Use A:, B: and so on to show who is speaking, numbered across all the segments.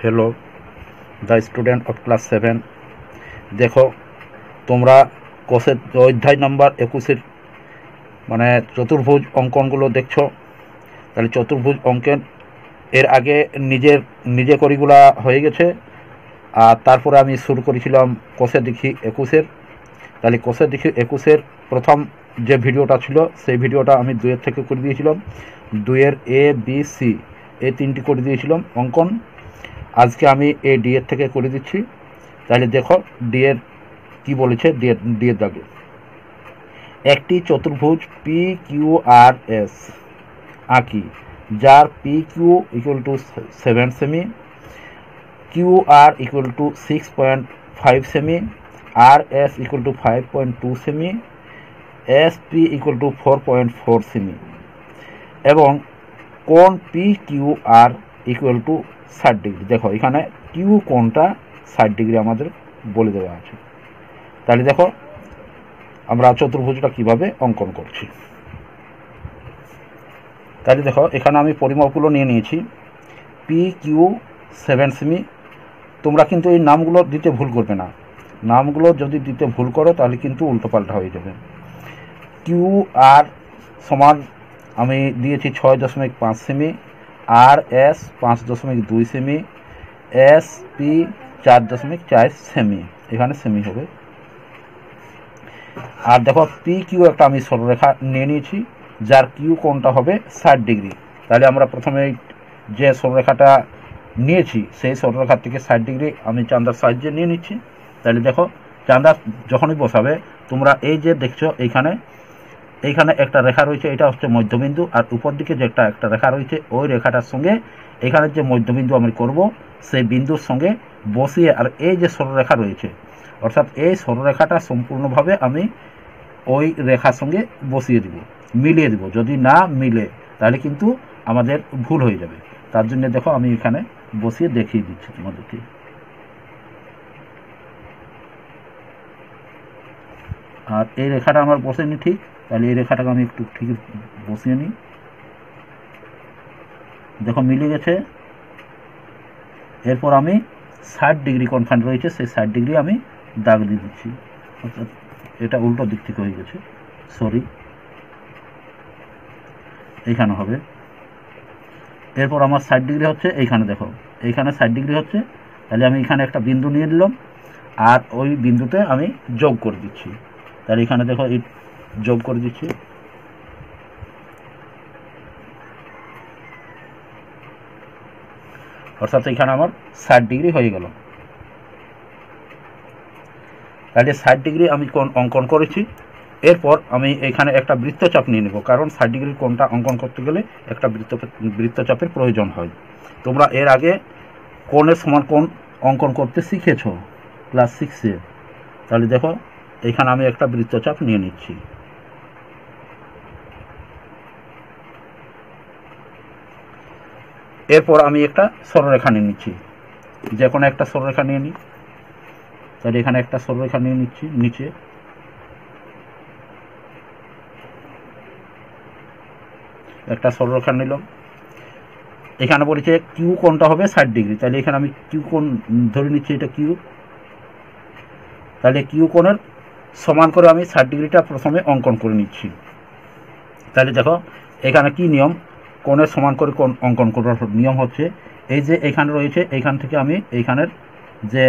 A: Hello the student of class 7 देखो তোমরা কোষের অধ্যায় নাম্বার 21 মানে চতুর্ভুজ অঙ্কনগুলো দেখছো। তাহলে চতুর্ভুজ অঙ্কন এর আগে নিজে করিগুলা হয়ে গেছে, আর তারপরে আমি শুরু করেছিলাম কোষের দেখি 21। তাহলে কোষের দেখি 21 প্রথম যে ভিডিওটা ছিল সেই ভিডিওটা আমি 2 থেকে করে দিয়েছিলাম। 2 এ বি সি এই তিনটি করে দিয়েছিলাম অঙ্কন। আজকে আমি এই ডি এর থেকে করে দিচ্ছি। তাহলে দেখো ডি এর কি বলেছে। ডি এর দাগে একটি চতুর্ভুজ পি কিউ আর এস আঁকি, যার পি কিউ ইকুয়াল টু 7 সেমি, Q R equal to 6.5 semi, R S equal to 5.2 semi, S P equal to 4.4 সেমি এবং কোণ P Q R equal to 60 degree. দেখো এখানে কিউ কোণটা 60 ডিগ্রি আমাদের বলে দেওয়া আছে। তাহলে দেখো আমরা চতুর্ভুজটা কিভাবে অঙ্কন করছি। তাহলে দেখো এখানে আমি পরিমাপগুলো নিয়ে নিয়েছি। পি কিউ 7 সেমি। তোমরা কিন্তু এই নামগুলো দিতে ভুল করবে না, নামগুলো যদি দিতে ভুল করো তাহলে কিন্তু উল্টোপাল্টা হয়ে যাবে। কিউ আর সমান আমি দিয়েছি 6.5 semi, R S 5.2 semi, S P 4.4 সেমি, এখানে সেমি হবে। আর দেখো পি কিউ একটা আমি সরলরেখা নিয়ে নিয়েছি, যার কিউ কোণটা হবে 60 ডিগ্রি। তাহলে আমরা প্রথমে যে সরলরেখাটা নিয়েছি সেই সরলরেখার থেকে 60 ডিগ্রি আমি চাঁদার সাহায্যে নিয়ে নিচ্ছি। তাহলে দেখো চাঁদা যখনই বসাবে তোমরা এই যে দেখছো এইখানে একটা রেখা রয়েছে, এটা হচ্ছে মধ্যবিন্দু, আর উপর দিকে যে একটা রেখা রয়েছে ওই রেখাটার সঙ্গে এখানে যে মধ্যবিন্দু আমি করব সেই বিন্দুর সঙ্গে বসিয়ে, আর এই যে সরলরেখা রয়েছে অর্থাৎ এই সরলরেখাটা সম্পূর্ণভাবে আমি ওই রেখার সঙ্গে বসিয়ে দিব, মিলিয়ে দিব। যদি না মিলে তাহলে কিন্তু আমাদের ভুল হয়ে যাবে। তার জন্য দেখো আমি এখানে বসিয়ে দেখিয়ে দিচ্ছি তোমাদেরকে। আর এই রেখাটা আমার বসেনি ঠিক, তাহলে এই রেখাটাকে আমি একটু ঠিক বসিয়ে নিই। দেখো মিলে গেছে। এরপর আমি 60 ডিগ্রি কোণখান রয়েছে সেই 60 ডিগ্রি আমি দাগ দিয়ে দিচ্ছি। অর্থাৎ এটা উল্টো দিক থেকে হয়ে গেছে, সরি, এইখানে হবে। এরপর আমার 60 ডিগ্রি হচ্ছে এইখানে, দেখো এইখানে 60 ডিগ্রি হচ্ছে। তাহলে আমি এখানে একটা বিন্দু নিয়ে নিলাম আর ওই বিন্দুতে আমি যোগ করে দিচ্ছি। তাহলে এখানে দেখো এই যোগ করে দিচ্ছি। অর্থাৎ এখানে আমার 60 ডিগ্রি হয়ে গেল। তাহলে 60 ডিগ্রি আমি কোণ অঙ্কন করেছি। এরপর আমি এখানে একটা বৃত্তচাপ নিয়ে নেব, কারণ 60 ডিগ্রির কোণটা অঙ্কন করতে গেলে একটা বৃত্তচাপের প্রয়োজন হয়। তোমরা এর আগে কোণের সমান কোণ অঙ্কন করতে শিখেছ ক্লাস 6-এ। তাহলে দেখো এখানে আমি একটা বৃত্তচাপ নিয়ে নিচ্ছি। এরপর আমি একটা সরলরেখা নিয়ে নিচ্ছি, যে কোনো একটা সরলরেখা নিয়ে নিই। তাহলে এখানে একটা সরলরেখা নিয়ে নিচ্ছি, নিচে একটা সরলরেখা নিলাম। এখানে বলেছে কিউ কোণটা হবে 60 ডিগ্রি, তাহলে এখানে আমি কিউ কোণ ধরে নিচ্ছি, এটা কিউ। তাহলে কিউ কোণের সমান করে আমি 60 ডিগ্রিটা প্রথমে অঙ্কন করে নিচ্ছি। তাহলে দেখো এখানে কি নিয়ম, কোণের সমান করে কোণ অঙ্কন করার নিয়ম হচ্ছে এই যে এখানে রয়েছে, এইখান থেকে আমি এইখানের যে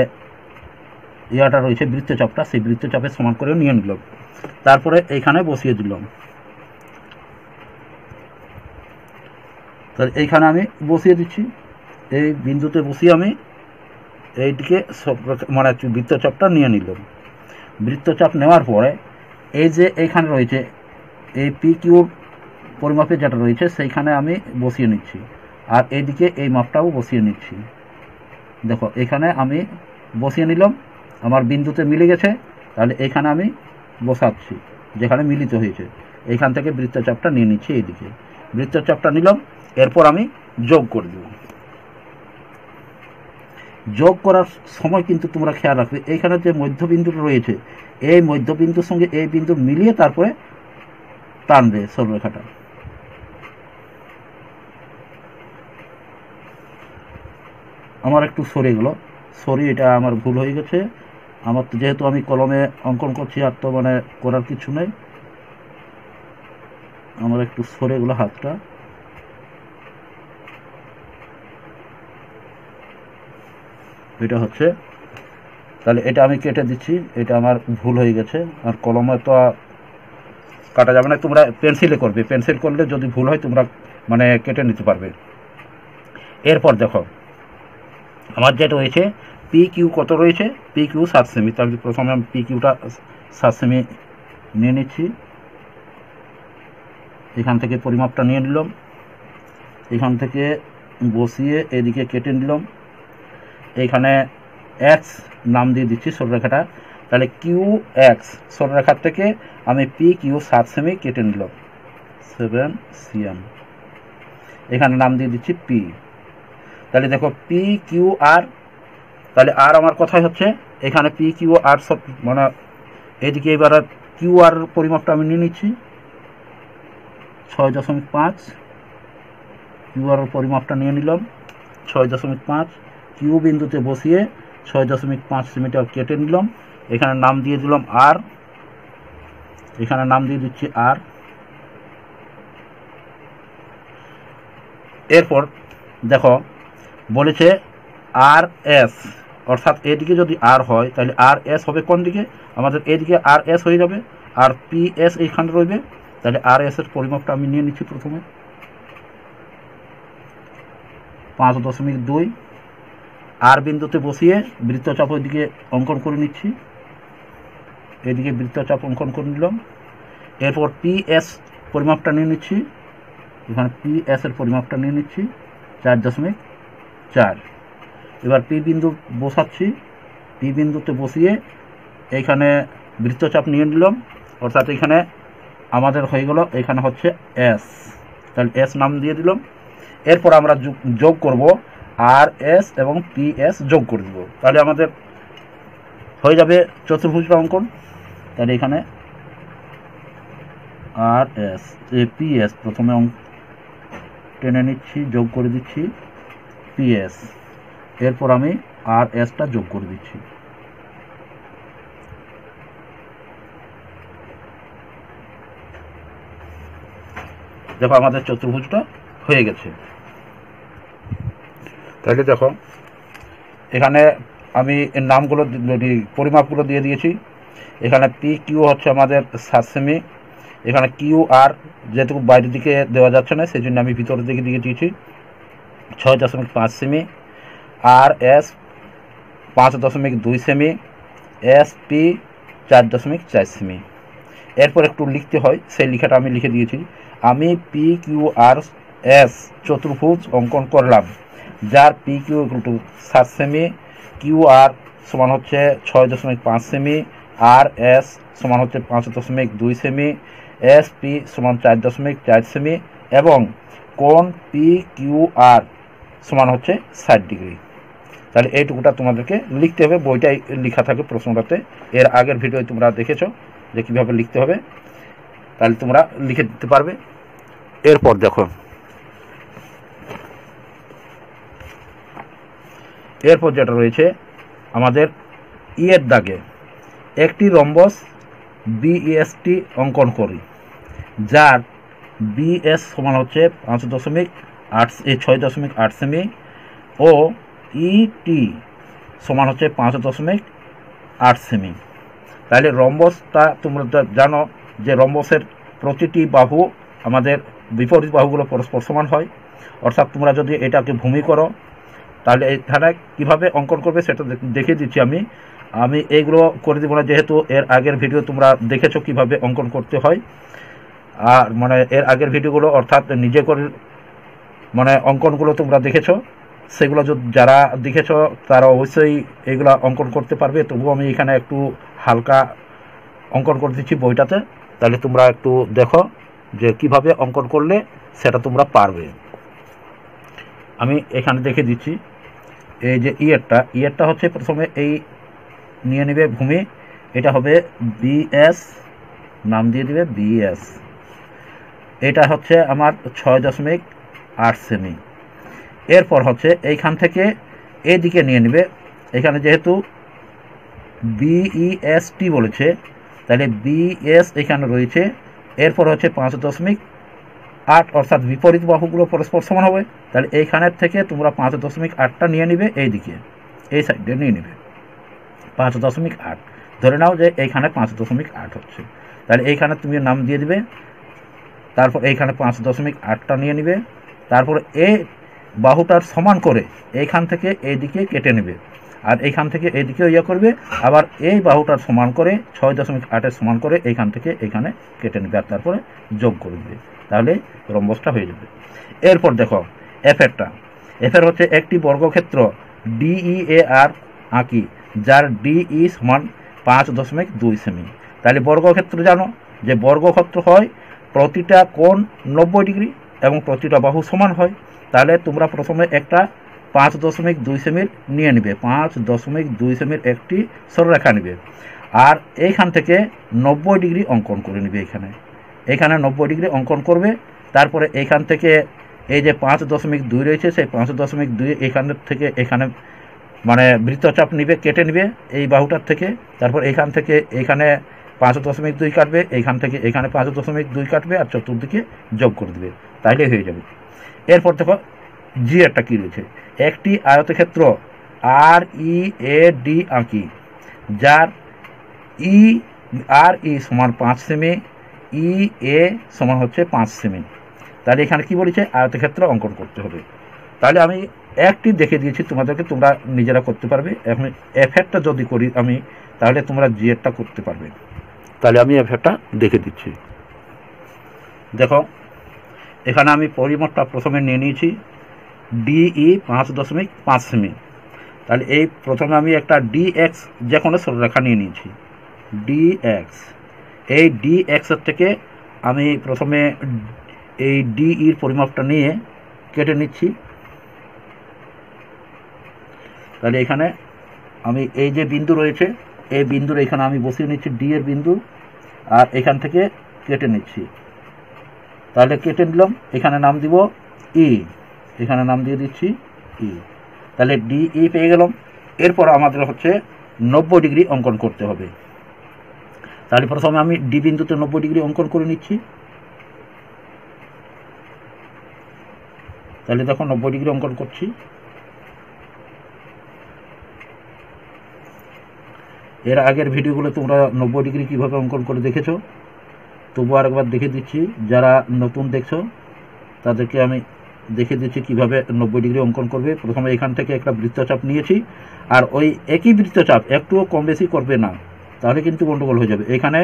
A: ইয়াটা রয়েছে বৃত্তচাপটা, সেই বৃত্তচাপের সমান করে নিয়ে নিলাম। তারপরে এইখানে বসিয়ে দিলাম। তাহলে এইখানে আমি বসিয়ে দিচ্ছি, এই বিন্দুতে বসিয়ে আমি এইদিকে মানে বৃত্তচাপটা নিয়ে নিলাম। বৃত্তচাপ নেওয়ার পরে এই যে এইখানে রয়েছে এই পি কিউর পরিমাপে যেটা রয়েছে সেইখানে আমি বসিয়ে নিচ্ছি, আর এইদিকে এই মাপটাও বসিয়ে নিচ্ছি। দেখো এখানে আমি বসিয়ে নিলাম, আমার বিন্দুতে মিলে গেছে। তাহলে এখানে আমি বসাচ্ছি যেখানে মিলিত হয়েছে, এইখান থেকে বৃত্তচাপটা নিয়ে নিচ্ছি, এইদিকে বৃত্তচাপটা নিলাম। এরপর আমি যোগ করে দেব। যোগ করার সময় কিন্তু তোমরা খেয়াল রাখবে এইখানে যে মধ্যবিন্দুটা রয়েছে এই মধ্যবিন্দুর সঙ্গে এই বিন্দু মিলিয়ে তারপরে টানবে সরলরেখাটা। আমার একটু সরে গেল, সরি, এটা আমার ভুল হয়ে গেছে। আমার তো যেহেতু আমি কলমে অঙ্কন করছি, আর তো মানে করার কিছু নেই, আমার একটু সরে গেল হাতটা। এটা হচ্ছে, তাহলে এটা আমি কেটে দিচ্ছি, এটা আমার ভুল হয়ে গেছে। আর কলমে তো কাটা যাবে না, তোমরা পেন্সিলে করবে, পেন্সিল করলে যদি ভুল হয় তোমরা মানে কেটে নিতে পারবে। এরপর দেখো আমার যেটা রয়েছে পি কিউ কত রয়েছে, পি কিউ 7 সেমি। তাহলে প্রথমে আমি পি কিউটা 7 সেমি নিয়ে নিচ্ছি। এখান থেকে পরিমাপটা নিয়ে নিলাম, এখান থেকে বসিয়ে এদিকে কেটে নিলাম। এইখানে এক্স নাম দিয়ে দিচ্ছি সরলরেখাটা, তাহলে কিউ এক্স সরলরেখার থেকে আমি পি কিউ 7 সেমি কেটে নিলাম, 7 cm। এখানে নাম দিয়ে দিচ্ছি পি। তাহলে দেখো পি কিউ আর, তাহলে আর আমার কথাই হচ্ছে এখানে পি কিউ আর সব মানে এদিকে এবার কিউ আর পরিমাপটা আমি নিয়ে নিচ্ছি 6.5। কিউ আর পরিমাপটা নিয়ে নিলাম 6.5। কিউ বিন্দুতে বসিয়ে 6.5 সেমিটার কেটে নিলাম। এখানে নাম দিয়ে দিলাম আর, এখানে নাম দিয়ে দিচ্ছি আর। এরপর দেখো বলেছে আর এস, অর্থাৎ এদিকে যদি আর হয় তাহলে আর এস হবে কোন দিকে, আমাদের এদিকে আর এস হয়ে যাবে, আর পি এস এইখানে রইবে। তাহলে আর এস এর পরিমাপটা আমি নিয়ে নিচ্ছি প্রথমে 5.2। আর বিন্দুতে বসিয়ে বৃত্তচাপ ওইদিকে অঙ্কন করে নিচ্ছি, এদিকে বৃত্তচাপ অঙ্কন করে নিলাম। এরপর পি এস পরিমাপটা নিয়ে নিচ্ছি, এখানে পি এস এর পরিমাপটা নিয়ে নিচ্ছি 4.4। এবার পি বিন্দু বসাচ্ছি, পি বিন্দুতে বসিয়ে এইখানে বৃত্তচাপ নিয়ে নিলাম, অর্থাৎ এখানে আমাদের হয়ে গেল এখানে হচ্ছে এস, তাহলে এস নাম দিয়ে দিলাম। এরপর আমরা যোগ করব আর এস এবং পি এস যোগ করে দেব, তাহলে আমাদের হয়ে যাবে চতুর্ভুজটা অঙ্কন। তাহলে এখানে আর এস পি এস প্রথমে টেনে নিচ্ছি, যোগ করে দিচ্ছি পি এস। এরপর আমি আর এসটা যোগ করে দিচ্ছি। দেখো আমাদের চতুর্ভুজটা হয়ে গেছে। তাহলে দেখো এখানে আমি নামগুলো পরিমাপগুলো দিয়ে দিয়েছি। এখানে পি কিউ হচ্ছে আমাদের 7 সেমি, এখানে কিউ আর যেহেতু বাইরের দিকে দেওয়া যাচ্ছে না সেই জন্য আমি ভিতরের দিকে দিয়ে দিয়েছি 6.5 semi, R S 5.2 semi, S P 4.4 cm. এরপর একটু লিখতে হয়, সেই লেখাটা আমি লিখে দিয়েছি। আমি পি কিউ আর এস চতুর্ভুজ অঙ্কন করলাম, যার পি কিউ = 7 সেমি, কিউ আর সমান হচ্ছে 6.5 সেমি, আর এস সমান হচ্ছে 5.2 সেমি, এস পি সমান 4.4 সেমি, এবং কোণ পি কিউ আর সমান হচ্ছে 60 ডিগ্রি। তাহলে এইটুকুটা তোমাদেরকে লিখতে হবে, বইটাই লেখা থাকে প্রশ্নটাতে। এর আগের ভিডিও তোমরা দেখেছো যে কীভাবে লিখতে হবে, তাহলে তোমরা লিখে দিতে পারবে। এরপর দেখো এরপর যেটা রয়েছে আমাদের এর দাগে একটি রম্বস বিএসটি অঙ্কন করি, যার বিএস সমান হচ্ছে 6.8 সেমি ও ইটি সমান হচ্ছে 5.8 সেমি। তাহলে রম্বসটা তোমরা জানো যে রম্বসের প্রতিটি বাহু আমাদের বিপরীত বাহুগুলো পরস্পর সমান হয়, অর্থাৎ তোমরা যদি এটাকে ভূমি করো তাহলে এখানে কীভাবে অঙ্কন করবে সেটা দেখিয়ে দিচ্ছি আমি এইগুলো করে দেবো না, যেহেতু এর আগের ভিডিও তোমরা দেখেছো কিভাবে অঙ্কন করতে হয়। আর মানে এর আগের ভিডিওগুলো অর্থাৎ নিজে করে মানে অঙ্কনগুলো তোমরা দেখেছো, সেগুলো যারা দেখেছো তারা অবশ্যই এগুলো অঙ্কন করতে পারবে। তবুও আমি এখানে একটু হালকা অঙ্কন করে দিচ্ছি বইটাতে, তাহলে তোমরা একটু দেখো যে কিভাবে অঙ্কন করলে সেটা তোমরা পারবে। আমি এখানে দেখে দিচ্ছি, এই যে ইয়েরটা হচ্ছে প্রথমে এই নিয়ে নেবে ভূমি, এটা হবে বিএস, নাম দিয়ে দিবে বিএস। এটা হচ্ছে আমার 6.8 সেমি। এরপর হচ্ছে এইখান থেকে এদিকে নিয়ে নেবে। এখানে যেহেতু বিইএসটি বলেছে, তাহলে বিএস এখানে রয়েছে, এরপর হচ্ছে 5.8 অর্থাৎ বিপরীত বাহুগুলো পরস্পর সমান হবে। তাহলে এইখানের থেকে তোমরা 5.8টা নিয়ে নিবে, এইদিকে এই সাইডে নিয়ে নেবে 5.8। ধরে নাও যে এইখানে 5.8 হচ্ছে, তাহলে এইখানে তুমি নাম দিয়ে দিবে। তারপর এইখানে 5.8টা নিয়ে নিবে। তারপর এই বাহুটার সমান করে এইখান থেকে এইদিকে কেটে নেবে, আর এইখান থেকে এইদিকে ইয়ে করবে, আবার এই বাহুটার সমান করে 6.8-এর সমান করে এইখান থেকে এইখানে কেটে নেবে, আর তারপরে যোগ করে দেবে। তাহলে রম্বসটা হয়ে যাবে। এরপর দেখো এফেরটা। এফের হচ্ছে একটি বর্গক্ষেত্র DEAR আঁকি, যার DE সমান 5.2 সেমি। তাহলে বর্গক্ষেত্র জানো যে বর্গক্ষেত্র হয় প্রতিটা কোণ 90 ডিগ্রি এবং প্রতিটা বাহু সমান হয়। তাহলে তোমরা প্রথমে একটা 5.2 সেমির নিয়ে নেবে, 5.2 সেমির একটি সরলরেখা নেবে, আর এইখান থেকে 90 ডিগ্রি অঙ্কন করে নেবে। এখানে 90 ডিগ্রি অঙ্কন করবে। তারপরে এইখান থেকে এই যে 5.2 রয়েছে, সেই 5.2 এখান থেকে এখানে মানে বৃত্তচাপ নিবে, কেটে নিবে এই বাহুটার থেকে। তারপর এখান থেকে এখানে 5.2 কাটবে, এইখান থেকে এখানে 5.2 কাটবে, আর চতুর্দিকে যোগ করে দেবে, তাইলে হয়ে যাবে। এরপর দেখো জি একটা কী রয়েছে, একটি আয়তক্ষেত্র READ আঁকি, যার RE সমান 5 সেমি, EA সমান হচ্ছে 5 সেমি। তাহলে এখানে কি বলেছে, আয়তক্ষেত্র অঙ্কন করতে হবে। তাহলে আমি একটি দেখে দিয়েছি তোমাদেরকে, তোমরা নিজেরা করতে পারবে। এখন এফেক্টটা যদি করি আমি, তাহলে তোমরা জিএরটা করতে পারবে। তাহলে আমি এফেক্টটা দেখে দিচ্ছি। দেখো এখানে আমি পরিমাপটা প্রথমে নিয়ে নিয়েছি DE 5.5 সেমি। তাহলে এই প্রথমে আমি একটা DX যে কোনো সরলরেখা নিয়ে নিয়েছি, DX। এই DX এর থেকে আমি প্রথমে এই DEর পরিমাপটা নিয়ে কেটে নিচ্ছি। তাহলে এখানে আমি এই যে বিন্দু রয়েছে, এই বিন্দুর এখানে আমি বসিয়ে নিচ্ছি D এর বিন্দু, আর এখান থেকে কেটে নিচ্ছি। তাহলে কেটে নিলাম, এখানে নাম দিব E, এখানে নাম দিয়ে দিচ্ছি E। তাহলে DE পেয়ে গেলাম। এরপর আমাদের হচ্ছে 90 ডিগ্রি অঙ্কন করতে হবে। তাহলে প্রথমে আমি D বিন্দুতে 90 ডিগ্রি অঙ্কন করে নিচ্ছি। তাহলে দেখো 90 ডিগ্রি অঙ্কন করছি। এর আগের ভিডিওগুলো তোমরা 90 ডিগ্রি কীভাবে অঙ্কন করে দেখেছো, তবু আরেকবার দেখে দিচ্ছি। যারা নতুন দেখছো তাদেরকে আমি দেখে দিচ্ছি কীভাবে 90 ডিগ্রি অঙ্কন করবে। প্রথমে এখান থেকে একটা বৃত্তচাপ নিয়েছি, আর ওই একই বৃত্তচাপ একটুও কম বেশি করবে না, তাহলে কিন্তু গণ্ডগোল হয়ে যাবে। এখানে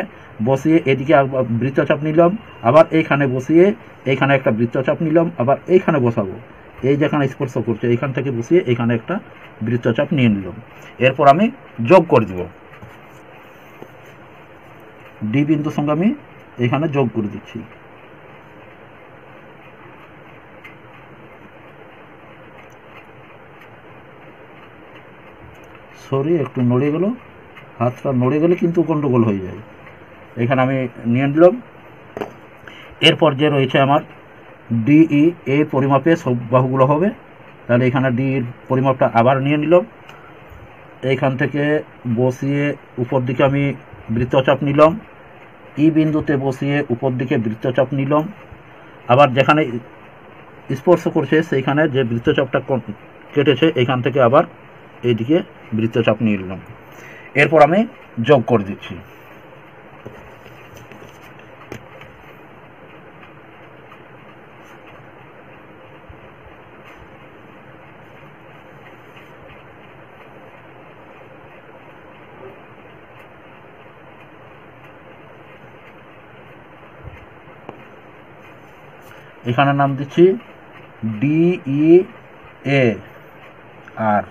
A: বসিয়ে এদিকে বৃত্তচাপ নিলাম, আবার এইখানে বসিয়ে এইখানে একটা বৃত্তচাপ নিলাম, আবার এইখানে বসাবো, এই যেখানে স্পর্শ করছে এইখান থেকে বসিয়ে এখানে একটা বৃত্তচাপ নিয়ে নিলাম। এরপর আমি যোগ করে দেব, ডি বিন্দুর সঙ্গে আমি এখানে যোগ করে দিচ্ছি। সরি একটু নড়ে গেল, হাতটা নড়ে গেলে কিন্তু গন্ডগোল হয়ে যায়। এখানে আমি নিয়ে নিলাম। এরপর যে রয়েছে আমার ডিই, এই পরিমাপে সব বাহুগুলো হবে। তাহলে এখানে ডির পরিমাপটা আবার নিয়ে নিলাম। এইখান থেকে বসিয়ে উপর দিকে আমি বৃত্তচাপ নিলাম, ই বিন্দুতে বসিয়ে উপর দিকে বৃত্তচাপ নিলাম, আবার যেখানে স্পর্শ করছে সেইখানে যে বৃত্তচাপটা কেটেছে এইখান থেকে আবার এইদিকে বৃত্তচাপ নিয়ে নিলাম। এরপর আমি যোগ করে দিচ্ছি। এখানে নাম দিচ্ছি DEA আর।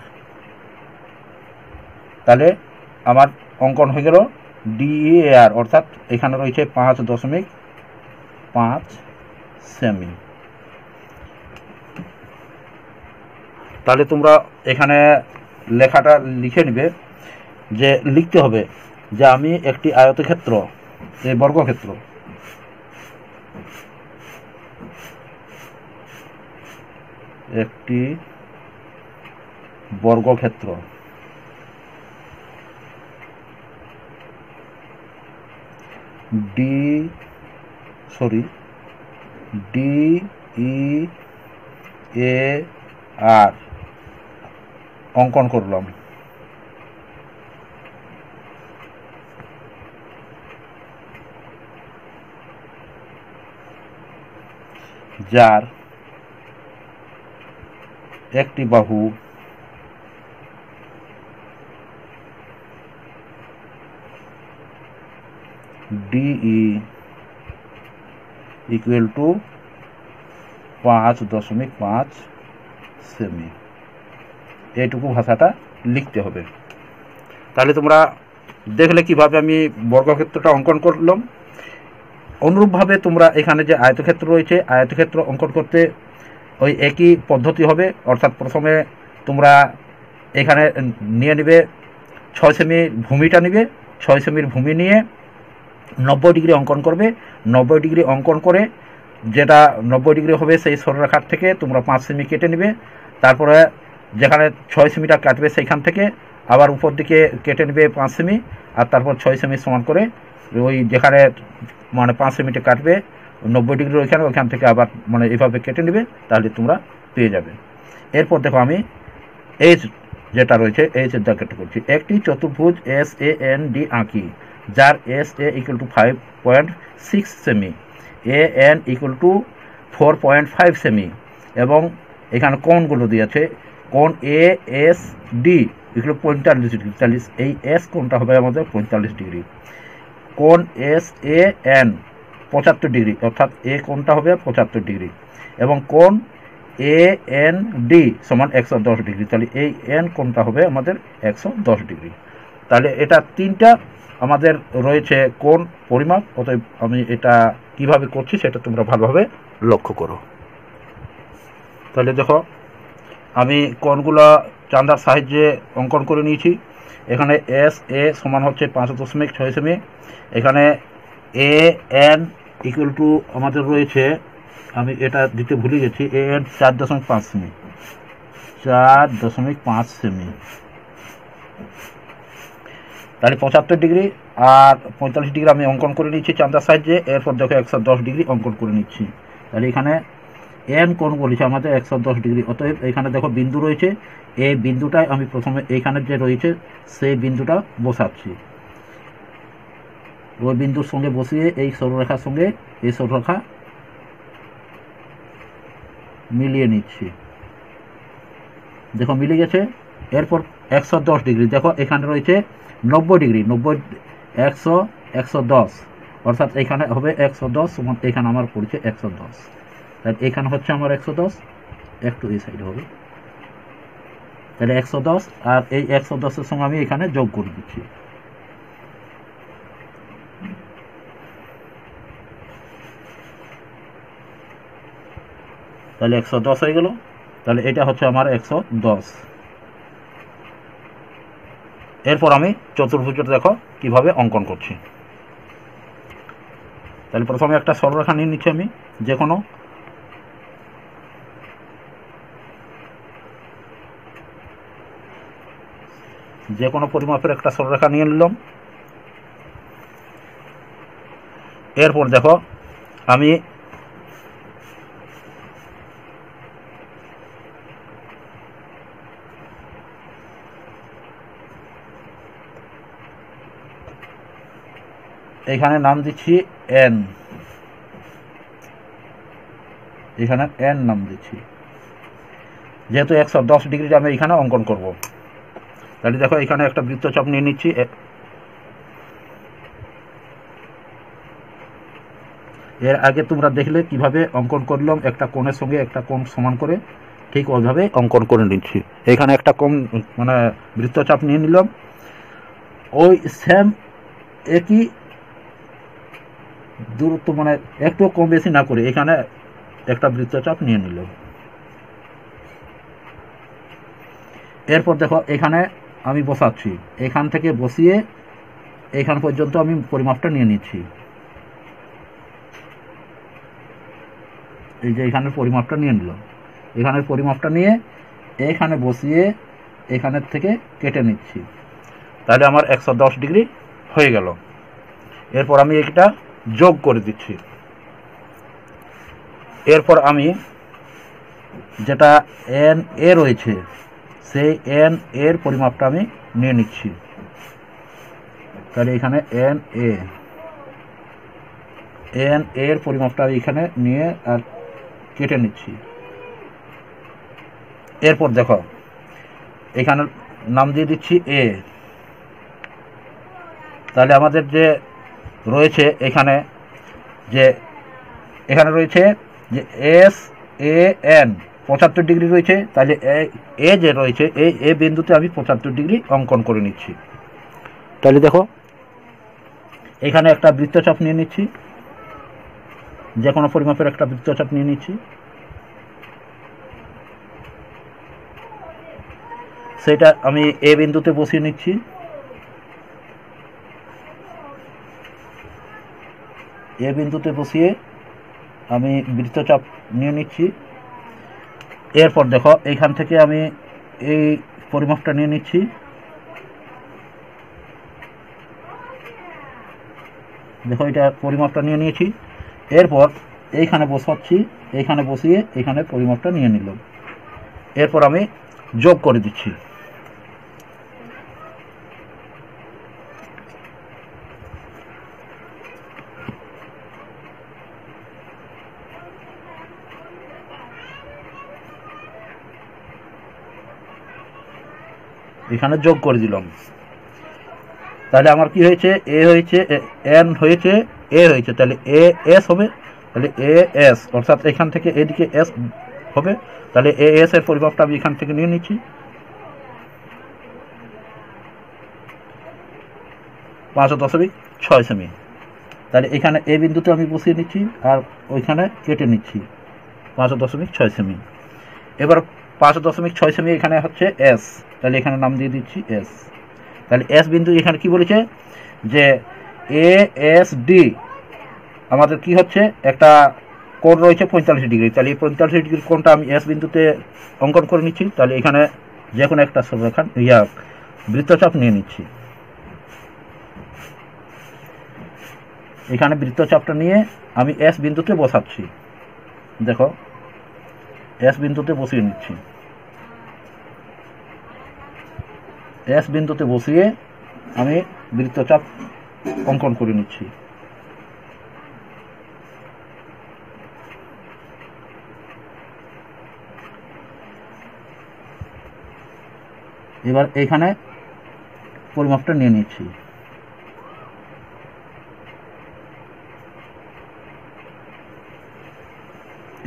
A: তাহলে আমার অঙ্কন হয়ে গেল DEAR, অর্থাৎ এখানে রয়েছে 5.5 সেমি। তাহলে তোমরা এখানে লেখাটা লিখে নিবে, যে লিখতে হবে যে আমি একটি আয়তক্ষেত্র, এই বর্গক্ষেত্র, একটি বর্গক্ষেত্র ডি ই এ আর অঙ্কন করলাম। যার একটি বাহু ডিই ইকুয়াল টু 5.5 সেমি। এইটুকু ভাষাটা লিখতে হবে। তাহলে তোমরা দেখলে কিভাবে আমি বর্গক্ষেত্রটা অঙ্কন করলাম। অনুরূপভাবে তোমরা এখানে যে আয়তক্ষেত্র রয়েছে, আয়তক্ষেত্র অঙ্কন করতে ওই একই পদ্ধতি হবে। অর্থাৎ প্রথমে তোমরা এখানে নিয়ে নেবে 6 সেমি ভূমিটা নেবে, 6 সেমির ভূমি নিয়ে 90 ডিগ্রি অঙ্কন করবে। 90 ডিগ্রি অঙ্কন করে যেটা 90 ডিগ্রি হবে সেই সরলরেখার থেকে তোমরা 5 সেমি কেটে নেবে। তারপরে যেখানে 6 সেমিটা কাটবে সেইখান থেকে আবার উপর দিকে কেটে নেবে 5 সেমি, আর তারপর 6 সেমি সমান করে ওই যেখানে মানে 5 সেমিটা কাটবে 90 ডিগ্রি ওইখান থেকে আবার মানে এভাবে কেটে নেবে, তাহলে তোমরা পেয়ে যাবে। এরপর দেখো আমি এইচ যেটা রয়েছে এইচের দাগটা করছি। একটি চতুর্ভুজ SAND আঁকি, যার SA equal to 5.6 semi, AN equal to 4.5 semi এবং এখানে কোণগুলো দিয়েছে। কোণ ASD ইকুয়াল 45 ডিগ্রি, তাহলে এই এস কোণটা হবে আমাদের 45 ডিগ্রি। কোণ SAN 75 ডিগ্রি, অর্থাৎ এ কোণটা হবে 75 ডিগ্রি এবং কোণ AND সমান 110 ডিগ্রি, তাহলে এই এন কোণটা হবে আমাদের 110 ডিগ্রি। তাহলে এটা তিনটা আমাদের রয়েছে কোণ পরিমাপ। অতএব আমি এটা কিভাবে করছি সেটা তোমরা ভালোভাবে লক্ষ্য করো। তাহলে দেখো আমি কোণগুলো চাঁদার সাহায্যে অঙ্কন করে নিয়েছি। এখানে SA সমান হচ্ছে 5.6 সেমি, এখানে AN ইকুয়াল টু আমাদের রয়েছে, আমি এটা দিতে ভুলে গেছি, AN 4.5 সেমি, 4.5 সেমি, তাহলে 75 ডিগ্রি আর 45 ডিগ্রি আমি অঙ্কন করে নিচ্ছি চাঁদার সাহায্যে। এরপর দেখো 110 ডিগ্রি অঙ্কন করে নিচ্ছি। তাহলে এখানে এন কোণ বলেছে আমাদের 110 ডিগ্রি। অতএব এখানে দেখো বিন্দু রয়েছে, এই বিন্দুটাই আমি প্রথমে এইখানে যে রয়েছে সেই বিন্দুটা বসাচ্ছি। ওই বিন্দুর সঙ্গে বসিয়ে এই সরলরেখার সঙ্গে এই সরলরেখা মিলিয়ে নিচ্ছি। দেখো মিলে গেছে। এরপর 110 ডিগ্রি, দেখো এখানে রয়েছে 90 ডিগ্রি, 90 100 110, অর্থাৎ এখানে হবে 110 সমান এখানে আমার পড়ছে 110, তাহলে এখানে হচ্ছে আমার 110, একটু এই সাইড হবে, তাহলে 110 আর এই 110-এর সঙ্গে আমি এখানে যোগ করে দিচ্ছি। তাহলে 110 হয়ে গেল। তাহলে এটা হচ্ছে আমার 110। এরপর আমি চতুর্ভুজটা দেখো কিভাবে অঙ্কন করছি। তাহলে প্রথমে একটা সরলরেখা নিয়ে নিচ্ছি আমি, যে কোনো পরিমাপের একটা সরলরেখা নিয়ে নিলাম। এরপর দেখো আমি এখানে নাম দিচ্ছি এন, এখানে এন নাম দিচ্ছি, যেহেতু 110 ডিগ্রি আমি এখানে অঙ্কন করব। তাহলে দেখো এখানে একটা বৃত্তচাপ নিয়ে নিচ্ছি। এর আগে তোমরা দেখলে কিভাবে অঙ্কন করলাম, একটা কোণের সঙ্গে একটা কোণ সমান করে, ঠিক ওইভাবে অঙ্কন করে নিচ্ছি। এখানে একটা কোণ মানে বৃত্তচাপ নিয়ে নিলাম, ওই সেম একই দূরত্ব মানে একটু কম বেশি না করে এখানে একটা বৃত্তচাপ নিয়ে নিলাম। এরপর দেখো এখানে আমি বসাচ্ছি, এখান থেকে বসিয়ে এখান পর্যন্ত আমি পরিমাপটা নিয়ে নিচ্ছি। এই যে এখানে পরিমাপটা নিয়ে নিলাম, এখানের পরিমাপটা নিয়ে এখানে বসিয়ে এখানের থেকে কেটে নিচ্ছি। তাহলে আমার 110 ডিগ্রি হয়ে গেল। এরপর আমি এটা যোগ করে দিচ্ছি। এরপর আমি যেটা এন এ রয়েছে সেই এন এর পরিমাপটা আমি নিয়ে নিচ্ছি। তাহলে এখানে এন এর পরিমাপটা আমি এখানে নিয়ে আর কেটে নিচ্ছি। এরপর দেখো এখানে নাম দিয়ে দিচ্ছি এ। তাহলে আমাদের যে রয়েছে এখানে রয়েছে যে এস এ এন 75 ডিগ্রি রয়েছে। তাহলে এ যে রয়েছে এই এ বিন্দুতে আমি 75 ডিগ্রি অঙ্কন করে নিচ্ছি। তাহলে দেখো এখানে একটা বৃত্তচাপ নিয়ে নিচ্ছি, যে কোনো পরিমাপের একটা বৃত্তচাপ নিয়ে নিচ্ছি। সেটা আমি এ বিন্দুতে বসিয়ে নিচ্ছি। এ বিন্দুতে বসিয়ে আমি বৃত্তচাপ নিয়ে নিচ্ছি। এরপর দেখো এইখান থেকে আমি এই পরিমাপটা নিয়ে নিচ্ছি। দেখো এটা পরিমাপটা নিয়ে নিয়েছি। এরপর এইখানে বসাচ্ছি, এইখানে বসিয়ে এখানে পরিমাপটা নিয়ে নিলাম। এরপর আমি যোগ করে দিচ্ছি। এখানে যোগ করে দিলাম। তাহলে আমার কি হয়েছে, এ হয়েছে এন হয়েছে এ হয়েছে, তাহলে এ এস হবে। তাহলে এ এস অর্থাৎ এখান থেকে এদিকে এস হবে। তাহলে এ এস এর পরিমাপটা আমি এখান থেকে নিয়ে নিচ্ছি 5.6 সেমি। তাহলে এখানে এ বিন্দুতে আমি বসিয়ে নিচ্ছি আর ওইখানে কেটে নিচ্ছি 5.6 সেমি। এবার 5.6 সেমি এখানে হচ্ছে এস। তাহলে এখানে নাম দিয়ে দিচ্ছি এস। তাহলে এস বিন্দু এখানে কি বলেছে যে এ এস ডি আমাদের কি হচ্ছে একটা কোণ রয়েছে 45 ডিগ্রি। তাহলে এই 45 ডিগ্রির কোণটা আমি এস বিন্দুতে অঙ্কন করে নিচ্ছি। তাহলে এখানে যে কোনো একটা সরলরেখা বৃত্তচাপ নিয়ে নিচ্ছি। এখানে বৃত্তচাপটা নিয়ে আমি এস বিন্দুতে বসাচ্ছি। দেখো এস বিন্দুতে বসিয়ে নিচ্ছি। এস বিন্দুতে বসিয়ে আমি বৃত্তচাপ অঙ্কন করে নিচ্ছি। এবার এখানে পরিমাপটা নিয়ে নিচ্ছি।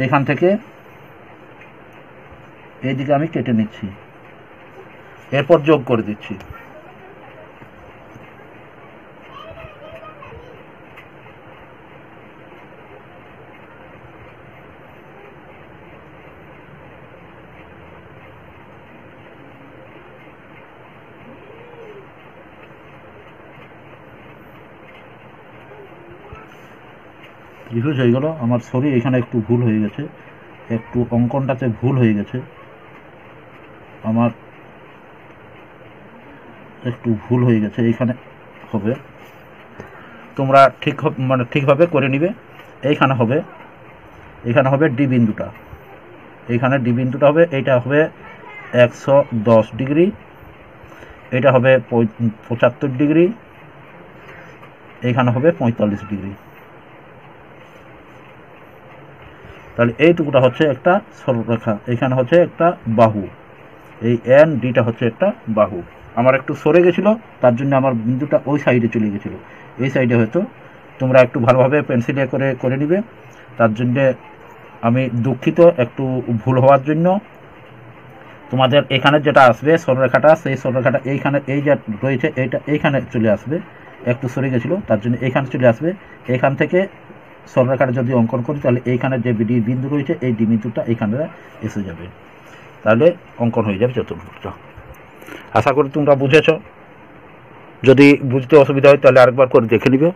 A: এখান থেকে এইদিকে আমি কেটে নিচ্ছি। এরপর যোগ করে দিচ্ছি। ত্রিভুজ হয়ে গেল আমার। সরি এখানে একটু ভুল হয়ে গেছে, একটু অঙ্কনটাতে ভুল হয়ে গেছে আমার, একটু ভুল হয়ে গেছে। এইখানে হবে, তোমরা ঠিকভাবে করে নিবে। এইখানে হবে ডি বিন্দুটা। এইখানে ডি বিন্দুটা হবে, এইটা হবে 110 ডিগ্রি, এটা হবে 75 ডিগ্রি, এইখানে হবে 45 ডিগ্রি। তাহলে এইটুকুটা হচ্ছে একটা সরলরেখা, এইখানে হচ্ছে একটা বাহু, এই এন ডিটা হচ্ছে একটা বাহু। আমার একটু সরে গেছিলো, তার জন্য আমার বিন্দুটা ওই সাইডে চলে গেছিলো। এই সাইডে হয়তো তোমরা একটু ভালোভাবে পেন্সিলে করে নিবে। তার জন্যে আমি দুঃখিত একটু ভুল হওয়ার জন্য। তোমাদের এখানে যেটা আসবে সরলরেখাটা, সেই সরলরেখাটা এইখানে এই যে রয়েছে এইটা এইখানে চলে আসবে, একটু সরে গেছিলো তার জন্য এইখানে চলে আসবে। এখান থেকে সরলরেখাটা যদি অঙ্কন করি তাহলে এইখানে যে ডি বিন্দু রয়েছে এই ডি বিন্দুটা এইখানে এসে যাবে। তাহলে অঙ্কন হয়ে যাবে চতুর্ভুজটা। আশা করি তোমরা বুঝেছ। যদি বুঝতে অসুবিধা হয় তাহলে আরেকবার করে দেখে নিবে।